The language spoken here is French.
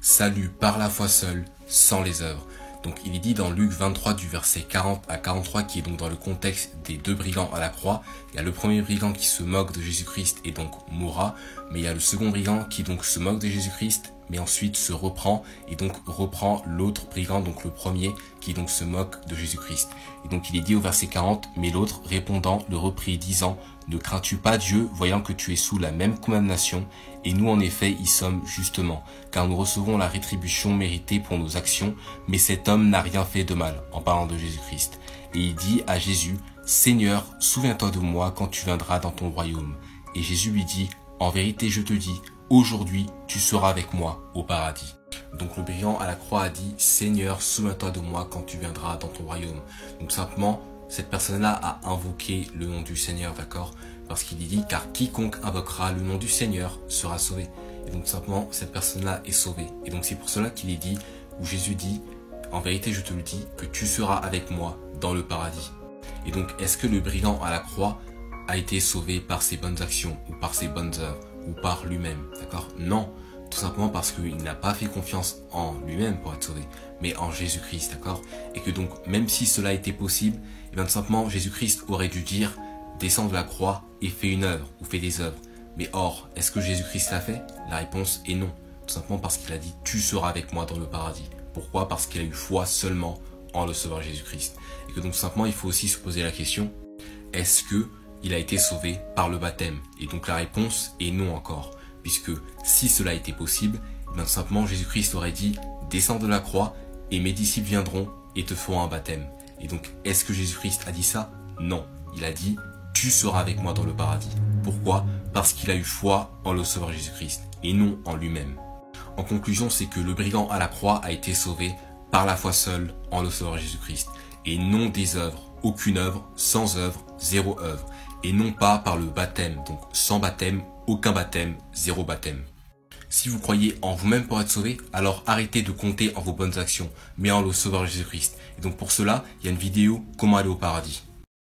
Salut par la foi seule, sans les œuvres. Donc il est dit dans Luc 23 du verset 40 à 43, qui est donc dans le contexte des deux brigands à la croix. Il y a le premier brigand qui se moque de Jésus-Christ et donc mourra, mais il y a le second brigand qui donc se moque de Jésus-Christ, mais ensuite se reprend et donc reprend l'autre brigand, donc le premier, qui donc se moque de Jésus-Christ. Et donc il est dit au verset 40, mais l'autre répondant le reprit disant, ne crains-tu pas Dieu, voyant que tu es sous la même condamnation, et nous en effet y sommes justement, car nous recevons la rétribution méritée pour nos actions, mais cet homme n'a rien fait de mal, en parlant de Jésus-Christ. Et il dit à Jésus, Seigneur, souviens-toi de moi quand tu viendras dans ton royaume. Et Jésus lui dit, en vérité je te dis, aujourd'hui tu seras avec moi au paradis. Donc le brigand à la croix a dit, Seigneur, souviens-toi de moi quand tu viendras dans ton royaume. Donc simplement, cette personne-là a invoqué le nom du Seigneur, d'accord? Parce qu'il dit, car quiconque invoquera le nom du Seigneur sera sauvé. Et donc simplement, cette personne-là est sauvée. Et donc c'est pour cela qu'il est dit, où Jésus dit, en vérité je te le dis, que tu seras avec moi dans le paradis. Et donc est-ce que le brigand à la croix a été sauvé par ses bonnes actions, ou par ses bonnes œuvres, ou par lui-même, d'accord? Non, tout simplement parce qu'il n'a pas fait confiance en lui-même pour être sauvé, mais en Jésus-Christ, d'accord? Et que donc, même si cela était possible, et bien tout simplement, Jésus-Christ aurait dû dire, descends de la croix et fais une œuvre, ou fais des œuvres. Mais or, est-ce que Jésus-Christ l'a fait? La réponse est non. Tout simplement parce qu'il a dit, tu seras avec moi dans le paradis. Pourquoi? Parce qu'il a eu foi seulement en le Sauveur Jésus-Christ. Et que donc, tout simplement, il faut aussi se poser la question, est-ce que il a été sauvé par le baptême? Et donc la réponse est non encore. Puisque si cela était possible, bien simplement Jésus-Christ aurait dit, descends de la croix et mes disciples viendront et te feront un baptême. Et donc, est-ce que Jésus-Christ a dit ça? Non. Il a dit, tu seras avec moi dans le paradis. Pourquoi? Parce qu'il a eu foi en le Sauveur Jésus-Christ et non en lui-même. En conclusion, c'est que le brigand à la croix a été sauvé par la foi seule en le Sauveur Jésus-Christ et non des œuvres, aucune œuvre, sans œuvre, zéro œuvre, et non pas par le baptême, donc sans baptême, aucun baptême, zéro baptême. Si vous croyez en vous-même pour être sauvé, alors arrêtez de compter en vos bonnes actions, mais en le Sauveur Jésus-Christ. Et donc pour cela, il y a une vidéo comment aller au paradis.